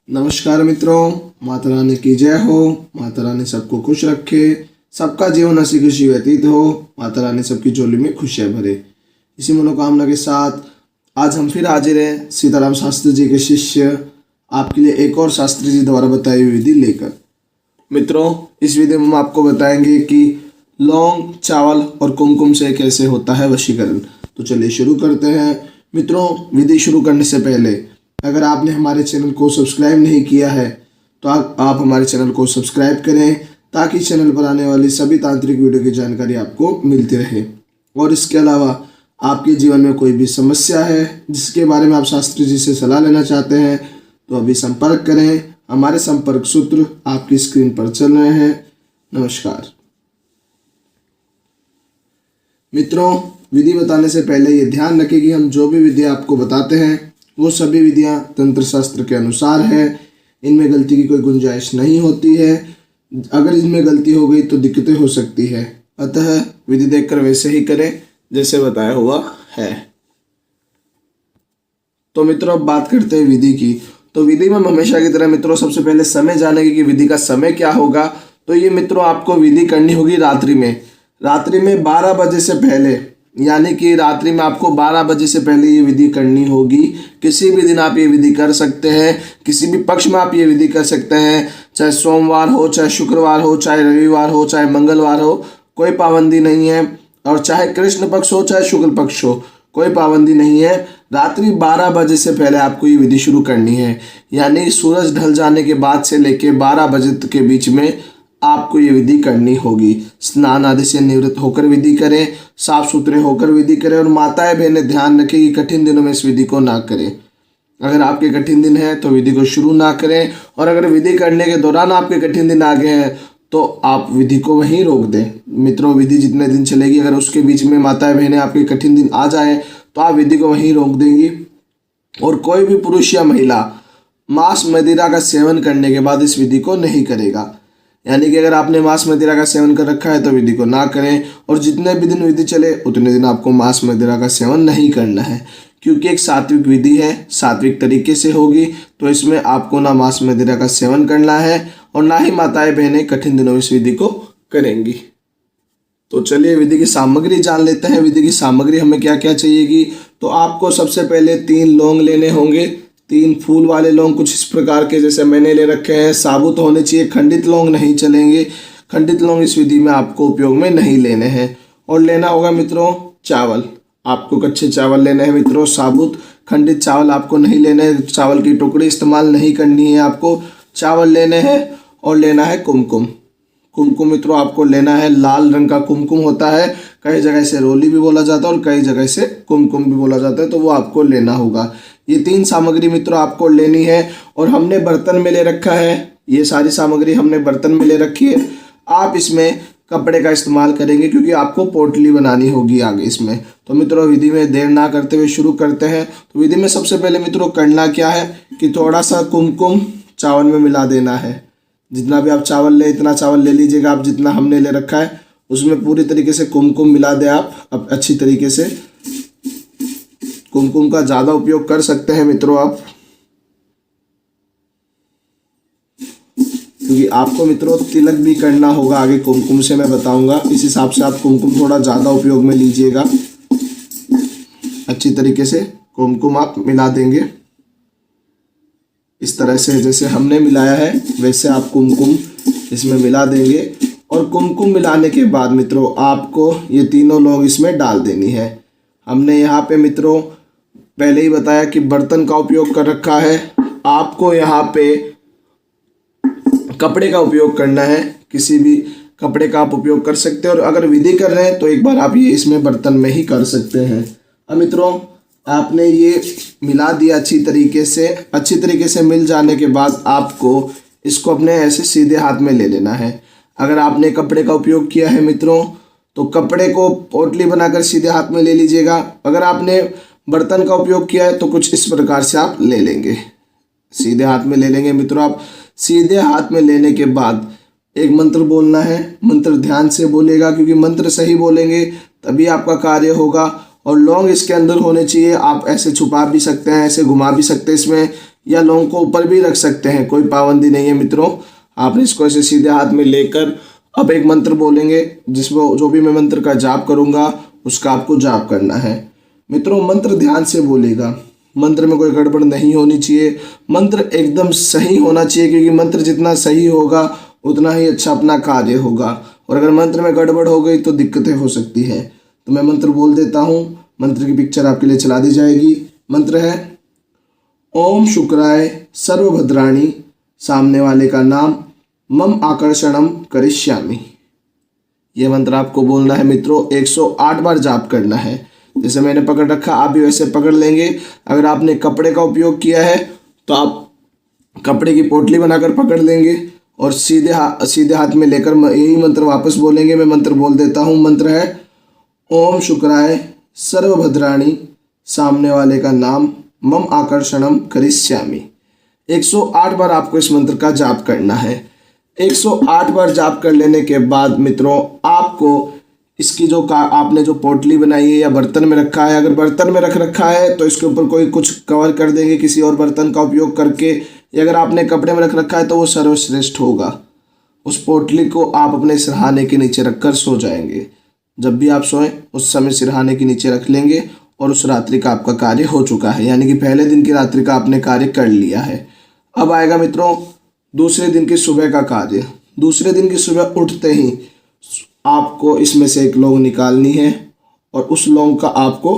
नमस्कार मित्रों, माता रानी की जय हो। माता रानी सबको खुश रखे, सबका जीवन हंसी खुशी व्यतीत हो। माता रानी सबकी झोली में खुशियां भरे। इसी मनोकामना के साथ आज हम फिर हाजिर हैं सीताराम शास्त्री जी के शिष्य आपके लिए एक और शास्त्री जी द्वारा बताई हुई विधि लेकर। मित्रों, इस विधि में हम आपको बताएंगे कि लौंग, चावल और कुमकुम से कैसे होता है वशीकरण। तो चलिए शुरू करते हैं। मित्रों, विधि शुरू करने से पहले अगर आपने हमारे चैनल को सब्सक्राइब नहीं किया है तो आप हमारे चैनल को सब्सक्राइब करें ताकि चैनल पर आने वाली सभी तांत्रिक वीडियो की जानकारी आपको मिलती रहे। और इसके अलावा आपके जीवन में कोई भी समस्या है जिसके बारे में आप शास्त्री जी से सलाह लेना चाहते हैं तो अभी संपर्क करें। हमारे संपर्क सूत्र आपकी स्क्रीन पर चल रहे हैं। नमस्कार मित्रों, विधि बताने से पहले ये ध्यान रखें कि हम जो भी विधि आपको बताते हैं वो सभी विधियां तंत्र शास्त्र के अनुसार है। इनमें गलती की कोई गुंजाइश नहीं होती है। अगर इनमें गलती हो गई तो दिक्कतें हो सकती है। अतः विधि देखकर वैसे ही करें जैसे बताया हुआ है। तो मित्रों, अब बात करते हैं विधि की। तो विधि में हमेशा की तरह मित्रों सबसे पहले समय जानेंगे कि विधि का समय क्या होगा। तो ये मित्रों आपको विधि करनी होगी रात्रि में 12 बजे से पहले, यानी कि रात्रि में आपको 12 बजे से पहले ये विधि करनी होगी। किसी भी दिन आप ये विधि कर सकते हैं, किसी भी पक्ष में आप ये विधि कर सकते हैं, चाहे सोमवार हो, चाहे शुक्रवार हो, चाहे रविवार हो, चाहे मंगलवार हो, कोई पाबंदी नहीं है। और चाहे कृष्ण पक्ष हो, चाहे शुक्ल पक्ष हो, कोई पाबंदी नहीं है। रात्रि 12 बजे से पहले आपको ये विधि शुरू करनी है, यानी सूरज ढल जाने के बाद से लेके 12 बजे के बीच में आपको ये विधि करनी होगी। स्नान आदि से निवृत्त होकर विधि करें, साफ सुथरे होकर विधि करें। और माताएं बहनें ध्यान रखें कि कठिन दिनों में इस विधि को ना करें। अगर आपके कठिन दिन है तो विधि को शुरू ना करें, और अगर विधि करने के दौरान आपके कठिन दिन आ गए हैं तो आप विधि को वहीं रोक दें। मित्रों, विधि जितने दिन चलेगी, अगर उसके बीच में माताएं बहनें आपके कठिन दिन आ जाए तो आप विधि को वहीं रोक देंगी। और कोई भी पुरुष या महिला मांस मदिरा का सेवन करने के बाद इस विधि को नहीं करेगा। यानी कि अगर आपने मांस मदिरा का सेवन कर रखा है तो विधि को ना करें। और जितने भी दिन विधि चले उतने दिन आपको मांस मदिरा का सेवन नहीं करना है, क्योंकि एक सात्विक विधि है, सात्विक तरीके से होगी। तो इसमें आपको ना मांस मदिरा का सेवन करना है और ना ही माताएं बहनें कठिन दिनों में इस विधि को करेंगी। तो चलिए विधि की सामग्री जान लेते हैं। विधि की सामग्री हमें क्या क्या चाहिएगी। तो आपको सबसे पहले 3 लौंग लेने होंगे, 3 फूल वाले लौंग, कुछ इस प्रकार के जैसे मैंने ले रखे हैं। साबुत होने चाहिए, खंडित लौंग नहीं चलेंगे। खंडित लौंग इस विधि में आपको उपयोग में नहीं लेने हैं। और लेना होगा मित्रों चावल। आपको कच्चे चावल लेने हैं मित्रों, साबुत। खंडित चावल आपको नहीं लेने हैं, चावल की टुकड़ी इस्तेमाल नहीं करनी है आपको। चावल लेने हैं। और लेना है कुमकुम। कुमकुम मित्रों आपको लेना है, लाल रंग का कुमकुम होता है। कई जगह से रोली भी बोला जाता है और कई जगह से कुमकुम भी बोला जाता है, तो वो आपको लेना होगा। ये 3 सामग्री मित्रों आपको लेनी है। और हमने बर्तन में ले रखा है, ये सारी सामग्री हमने बर्तन में ले रखी है। आप इसमें कपड़े का इस्तेमाल करेंगे क्योंकि आपको पोटली बनानी होगी आगे इसमें। तो मित्रों, विधि में देर ना करते हुए शुरू करते हैं। तो विधि में सबसे पहले मित्रों करना क्या है कि थोड़ा सा कुमकुम चावल में मिला देना है। जितना भी आप चावल ले इतना चावल ले लीजिएगा आप, जितना हमने ले रखा है उसमें पूरी तरीके से कुमकुम मिला दें आप अब अच्छी तरीके से। कुमकुम का ज़्यादा उपयोग कर सकते हैं मित्रों आप, क्योंकि आपको मित्रों तिलक भी करना होगा आगे कुमकुम से, मैं बताऊंगा। इस हिसाब से आप कुमकुम थोड़ा ज़्यादा उपयोग में लीजिएगा। अच्छी तरीके से कुमकुम आप मिला देंगे इस तरह से, जैसे हमने मिलाया है वैसे आप कुमकुम इसमें मिला देंगे। और कुमकुम मिलाने के बाद मित्रों आपको ये 3 लौंग इसमें डाल देनी है। हमने यहाँ पे मित्रों पहले ही बताया कि बर्तन का उपयोग कर रखा है। आपको यहाँ पे कपड़े का उपयोग करना है, किसी भी कपड़े का आप उपयोग कर सकते हैं। और अगर विधि कर रहे हैं तो एक बार आप ये इसमें बर्तन में ही कर सकते हैं। अब मित्रों आपने ये मिला दिया अच्छी तरीके से मिल जाने के बाद आपको इसको अपने ऐसे सीधे हाथ में ले लेना है। अगर आपने कपड़े का उपयोग किया है मित्रों तो कपड़े को पोटली बनाकर सीधे हाथ में ले लीजिएगा। अगर आपने बर्तन का उपयोग किया है तो कुछ इस प्रकार से आप ले लेंगे, सीधे हाथ में ले लेंगे मित्रों। आप सीधे हाथ में लेने के बाद एक मंत्र बोलना है। मंत्र ध्यान से बोलेगा, क्योंकि मंत्र सही बोलेंगे तभी आपका कार्य होगा। और लौंग इसके अंदर होने चाहिए। आप ऐसे छुपा भी सकते हैं, ऐसे घुमा भी सकते हैं इसमें, या लौंग को ऊपर भी रख सकते हैं, कोई पाबंदी नहीं है मित्रों। आपने इसको ऐसे सीधे हाथ में लेकर अब एक मंत्र बोलेंगे, जिसमें जो भी मैं मंत्र का जाप करूंगा उसका आपको जाप करना है। मित्रों मंत्र ध्यान से बोलेगा, मंत्र में कोई गड़बड़ नहीं होनी चाहिए, मंत्र एकदम सही होना चाहिए, क्योंकि मंत्र जितना सही होगा उतना ही अच्छा अपना कार्य होगा, और अगर मंत्र में गड़बड़ हो गई तो दिक्कतें हो सकती हैं। तो मैं मंत्र बोल देता हूँ, मंत्र की पिक्चर आपके लिए चला दी जाएगी। मंत्र है ओम शुक्राय सर्वभद्राणी, सामने वाले का नाम मम आकर्षणम करिष्यामि। ये मंत्र आपको बोलना है मित्रों, 108 बार जाप करना है। जैसे मैंने पकड़ रखा आप भी वैसे पकड़ लेंगे। अगर आपने कपड़े का उपयोग किया है तो आप कपड़े की पोटली बनाकर पकड़ लेंगे और सीधे हाथ में लेकर यही मंत्र वापस बोलेंगे। मैं मंत्र बोल देता हूँ। मंत्र है ओम शुक्राय सर्वभद्राणी, सामने वाले का नाम मम आकर्षणम करिष्यामि। 108 बार आपको इस मंत्र का जाप करना है। 108 बार जाप कर लेने के बाद मित्रों आपको इसकी आपने जो पोटली बनाई है या बर्तन में रखा है, अगर बर्तन में रख रखा है तो इसके ऊपर कोई कुछ कवर कर देंगे किसी और बर्तन का उपयोग करके, या अगर आपने कपड़े में रख रखा है तो वो सर्वश्रेष्ठ होगा। उस पोटली को आप अपने सिरहाने के नीचे रखकर सो जाएंगे। जब भी आप सोएं उस समय सिरहाने के नीचे रख लेंगे और उस रात्रि का आपका कार्य हो चुका है, यानी कि पहले दिन की रात्रि का आपने कार्य कर लिया है। अब आएगा मित्रों दूसरे दिन की सुबह का कार्य। दूसरे दिन की सुबह उठते ही आपको इसमें से एक लौंग निकालनी है और उस लौंग का आपको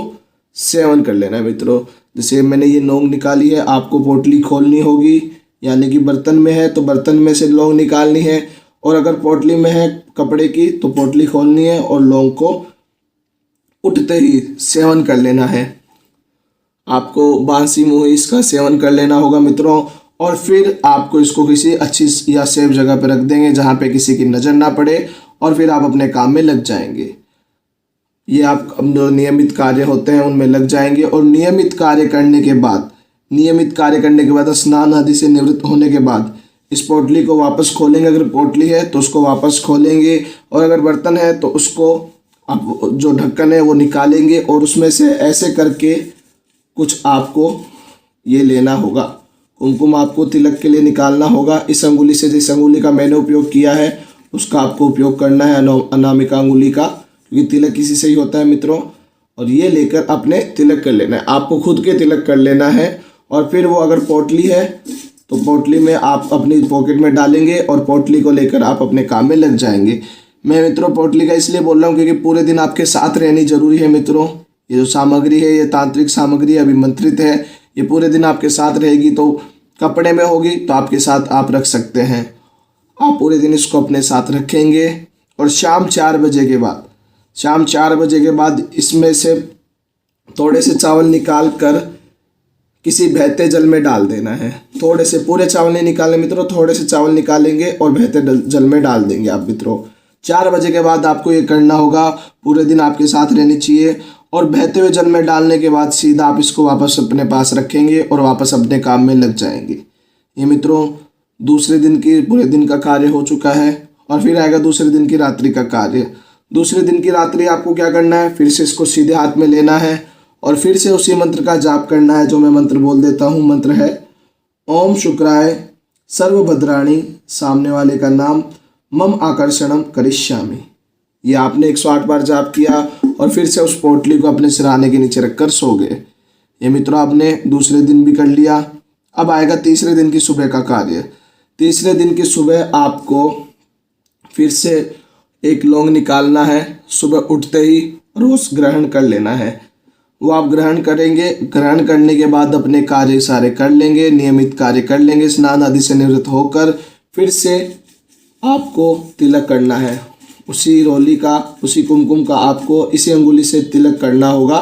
सेवन कर लेना है मित्रों। जैसे मैंने ये लौंग निकाली है, आपको पोटली खोलनी होगी, यानी कि बर्तन में है तो बर्तन में से लौंग निकालनी है, और अगर पोटली में है कपड़े की तो पोटली खोलनी है और लौंग को उठते ही सेवन कर लेना है। आपको बांसी मुँह इसका सेवन कर लेना होगा मित्रों, और फिर आपको इसको किसी अच्छी या सेफ जगह पर रख देंगे जहाँ पे किसी की नज़र ना पड़े, और फिर आप अपने काम में लग जाएंगे। ये आप जो नियमित कार्य होते हैं उनमें लग जाएंगे, और नियमित कार्य करने के बाद स्नान आदि से निवृत्त होने के बाद इस पोटली को वापस खोलेंगे। अगर पोटली है तो उसको वापस खोलेंगे, और अगर बर्तन है तो उसको आप जो ढक्कन है वो निकालेंगे, और उसमें से ऐसे करके कुछ आपको ये लेना होगा। कुमकुम आपको तिलक के लिए निकालना होगा। इस अंगुली से, जिस अंगुली का मैंने उपयोग किया है उसका आपको उपयोग करना है, अनामिका अंगुली का, क्योंकि तिलक इसी से ही होता है मित्रों। और ये लेकर अपने तिलक कर लेना है, आपको खुद के तिलक कर लेना है। और फिर वो अगर पोटली है तो पोटली में आप अपनी पॉकेट में डालेंगे और पोटली को लेकर आप अपने काम में लग जाएंगे। मैं मित्रों पोटली का इसलिए बोल रहा हूँ क्योंकि पूरे दिन आपके साथ रहनी जरूरी है मित्रों। ये जो सामग्री है ये तांत्रिक सामग्री अभिमंत्रित है, ये पूरे दिन आपके साथ रहेगी। तो कपड़े में होगी तो आपके साथ आप रख सकते हैं, आप पूरे दिन इसको अपने साथ रखेंगे। और शाम 4 बजे के बाद इसमें से थोड़े से चावल निकाल कर किसी बहते जल में डाल देना है। थोड़े से, पूरे चावल नहीं निकालने मित्रों, थोड़े से चावल निकालेंगे और बहते जल में डाल देंगे आप मित्रों। 4 बजे के बाद आपको ये करना होगा, पूरे दिन आपके साथ रहनी चाहिए। और बहते हुए जल में डालने के बाद सीधा आप इसको वापस अपने पास रखेंगे और वापस अपने काम में लग जाएंगे। ये मित्रों दूसरे दिन की, पूरे दिन का कार्य हो चुका है। और फिर आएगा दूसरे दिन की रात्रि का कार्य। दूसरे दिन की रात्रि आपको क्या करना है, फिर से इसको सीधे हाथ में लेना है और फिर से उसी मंत्र का जाप करना है जो मैं मंत्र बोल देता हूँ। मंत्र है ओम शुक्राय सर्वभद्राणी, सामने वाले का नाम मम आकर्षणम करिष्यामि। ये आपने 108 बार जाप किया और फिर से उस पोटली को अपने सिरहाने के नीचे रखकर सो गए। ये मित्रों आपने दूसरे दिन भी कर लिया। अब आएगा तीसरे दिन की सुबह का कार्य। तीसरे दिन की सुबह आपको फिर से एक लौंग निकालना है, सुबह उठते ही रोज ग्रहण कर लेना है। वो आप ग्रहण करेंगे, ग्रहण करने के बाद अपने कार्य सारे कर लेंगे, नियमित कार्य कर लेंगे। स्नान आदि से निवृत्त होकर फिर से आपको तिलक करना है। उसी रोली का, उसी कुमकुम का आपको इसी अंगुली से तिलक करना होगा।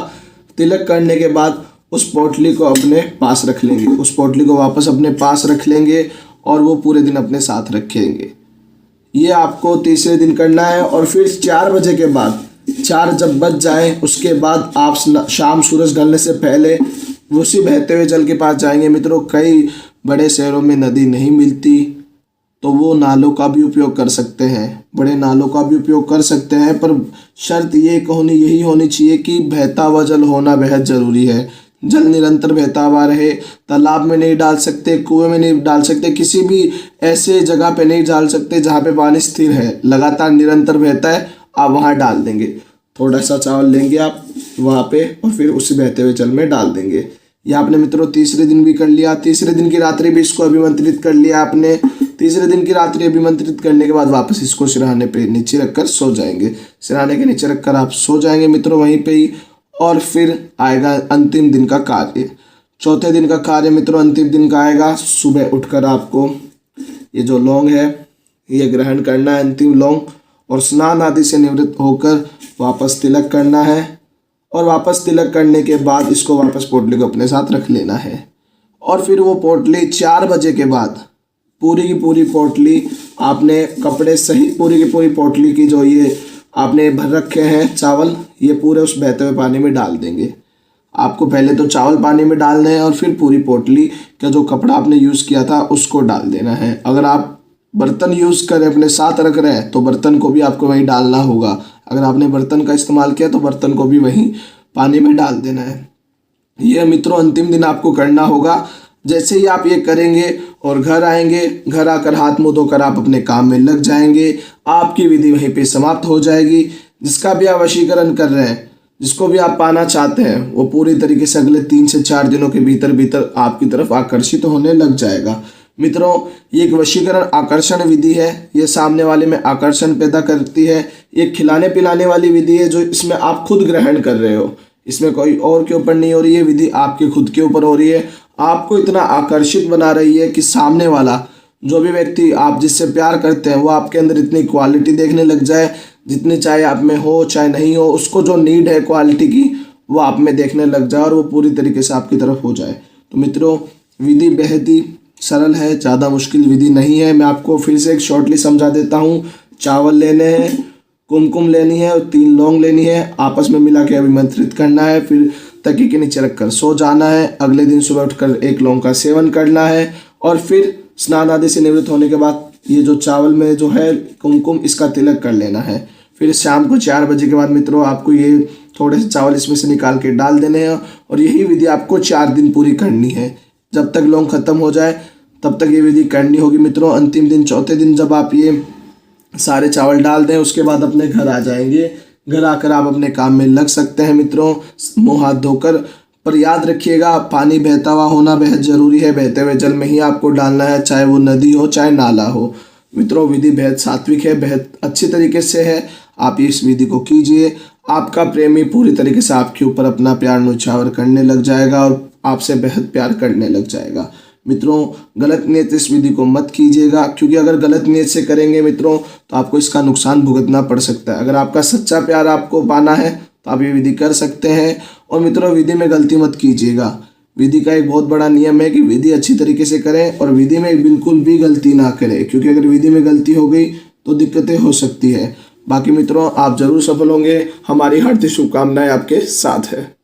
तिलक करने के बाद उस पोटली को अपने पास रख लेंगे, उस पोटली को वापस अपने पास रख लेंगे और वो पूरे दिन अपने साथ रखेंगे। ये आपको तीसरे दिन करना है। और फिर 4 बजे के बाद, 4 जब बज जाए उसके बाद आप शाम सूरज ढलने से पहले उसी बहते हुए जल के पास जाएंगे। मित्रों कई बड़े शहरों में नदी नहीं मिलती तो वो नालों का भी उपयोग कर सकते हैं, बड़े नालों का भी उपयोग कर सकते हैं, पर शर्त यही होनी चाहिए कि बहता हुआ जल होना बेहद ज़रूरी है। जल निरंतर बहता हुआ रहे। तालाब में नहीं डाल सकते, कुएं में नहीं डाल सकते, किसी भी ऐसे जगह पे नहीं डाल सकते जहाँ पे पानी स्थिर है, लगातार निरंतर बहता है, आप वहाँ डाल देंगे। थोड़ा सा चावल लेंगे आप वहाँ पे और फिर उसी बहते हुए जल में डाल देंगे। ये आपने मित्रों तीसरे दिन भी कर लिया। तीसरे दिन की रात्रि भी इसको अभिमंत्रित कर लिया आपने। तीसरे दिन की रात्रि अभिमंत्रित करने के बाद वापस इसको सिरहाने पे नीचे रखकर सो जाएंगे। सिरहाने के नीचे रखकर आप सो जाएंगे मित्रों वहीं पे ही। और फिर आएगा अंतिम दिन का कार्य। चौथे दिन का कार्य मित्रों अंतिम दिन का आएगा। सुबह उठकर आपको ये जो लौंग है ये ग्रहण करना है, अंतिम लौंग, और स्नान आदि से निवृत्त होकर वापस तिलक करना है। और वापस तिलक करने के बाद इसको वापस पोटली को अपने साथ रख लेना है। और फिर वो पोटली 4 बजे के बाद पूरी की पूरी पोटली आपने कपड़े सहित पूरी की पूरी पोटली की जो ये आपने भर रखे हैं चावल, ये पूरे उस बहते हुए पानी में डाल देंगे। आपको पहले तो चावल पानी में डालने हैं और फिर पूरी पोटली का जो कपड़ा आपने यूज़ किया था उसको डाल देना है। अगर आप बर्तन यूज़ करें अपने साथ रख रहे हैं तो बर्तन को भी आपको वहीं डालना होगा। अगर आपने बर्तन का इस्तेमाल किया तो बर्तन को भी वहीं पानी में डाल देना है। यह मित्रों अंतिम दिन आपको करना होगा। जैसे ही आप ये करेंगे और घर आएंगे, घर आकर हाथ मुँह धोकर आप अपने काम में लग जाएंगे। आपकी विधि वहीं पे समाप्त हो जाएगी। जिसका भी आप वशीकरण कर रहे हैं, जिसको भी आप पाना चाहते हैं, वो पूरी तरीके से अगले 3 से 4 दिनों के भीतर भीतर आपकी तरफ आकर्षित होने लग जाएगा। मित्रों ये एक वशीकरण आकर्षण विधि है। ये सामने वाले में आकर्षण पैदा करती है। ये खिलाने पिलाने वाली विधि है जो इसमें आप खुद ग्रहण कर रहे हो। इसमें कोई और के ऊपर नहीं हो रही है, विधि आपके खुद के ऊपर हो रही है। आपको इतना आकर्षित बना रही है कि सामने वाला जो भी व्यक्ति आप जिससे प्यार करते हैं वो आपके अंदर इतनी क्वालिटी देखने लग जाए, जितनी चाहे आप में हो चाहे नहीं हो, उसको जो नीड है क्वालिटी की वो आप में देखने लग जाए और वो पूरी तरीके से आपकी तरफ हो जाए। तो मित्रों विधि बेहद ही सरल है, ज़्यादा मुश्किल विधि नहीं है। मैं आपको फिर से एक शॉर्टली समझा देता हूँ। चावल लेने हैं, कुमकुम लेनी है और 3 लौंग लेनी है, आपस में मिला के अभिमंत्रित करना है, फिर तकिए के नीचे रखकर सो जाना है। अगले दिन सुबह उठकर 1 लौंग का सेवन करना है और फिर स्नान आदि से निवृत्त होने के बाद ये जो चावल में जो है कुमकुम, इसका तिलक कर लेना है। फिर शाम को 4 बजे के बाद मित्रों आपको ये थोड़े से चावल इसमें से निकाल के डाल देने हैं और यही विधि आपको 4 दिन पूरी करनी है। जब तक लौंग खत्म हो जाए तब तक ये विधि करनी होगी मित्रों। अंतिम दिन चौथे दिन जब आप ये सारे चावल डाल दें उसके बाद अपने घर आ जाएंगे। घर आकर आप अपने काम में लग सकते हैं मित्रों, मुँह हाथ धोकर। पर याद रखिएगा पानी बहता हुआ होना बेहद ज़रूरी है। बहते हुए जल में ही आपको डालना है, चाहे वो नदी हो चाहे नाला हो। मित्रों विधि बेहद सात्विक है, बेहद अच्छी तरीके से है। आप इस विधि को कीजिए, आपका प्रेमी पूरी तरीके से आपके ऊपर अपना प्यार न्यौछावर करने लग जाएगा और आपसे बेहद प्यार करने लग जाएगा। मित्रों गलत नियत इस विधि को मत कीजिएगा, क्योंकि अगर गलत नियत से करेंगे मित्रों तो आपको इसका नुकसान भुगतना पड़ सकता है। अगर आपका सच्चा प्यार आपको पाना है तो आप ये विधि कर सकते हैं। और मित्रों विधि में गलती मत कीजिएगा। विधि का एक बहुत बड़ा नियम है कि विधि अच्छी तरीके से करें और विधि में बिल्कुल भी गलती ना करें, क्योंकि अगर विधि में गलती हो गई तो दिक्कतें हो सकती है। बाकी मित्रों आप जरूर सफल होंगे, हमारी हार्दिक शुभकामनाएं आपके साथ है।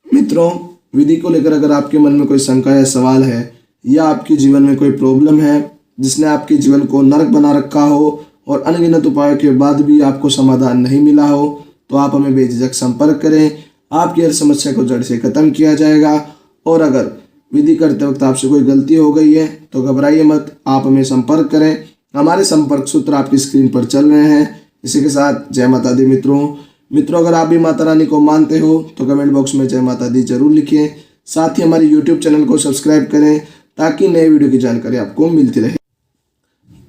मित्रों विधि को लेकर अगर आपके मन में कोई शंका या सवाल है या आपके जीवन में कोई प्रॉब्लम है जिसने आपके जीवन को नरक बना रखा हो और अनगिनत उपायों के बाद भी आपको समाधान नहीं मिला हो, तो आप हमें बेझिझक संपर्क करें। आपकी हर समस्या को जड़ से खत्म किया जाएगा। और अगर विधि करते वक्त आपसे कोई गलती हो गई है तो घबराइए मत, आप हमें संपर्क करें। हमारे संपर्क सूत्र आपकी स्क्रीन पर चल रहे हैं। इसी के साथ जय माता दी मित्रों अगर आप भी माता रानी को मानते हो तो कमेंट बॉक्स में जय माता दी जरूर लिखें। साथ ही हमारे YouTube चैनल को सब्सक्राइब करें ताकि नए वीडियो की जानकारी आपको मिलती रहे।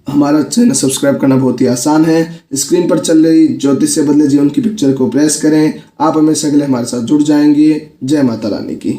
हमारा चैनल सब्सक्राइब करना बहुत ही आसान है। स्क्रीन पर चल रही ज्योतिष से बदले जीवन की पिक्चर को प्रेस करें। आप हमेशा के लिए हमारे साथ जुड़ जाएंगे। जय माता रानी की।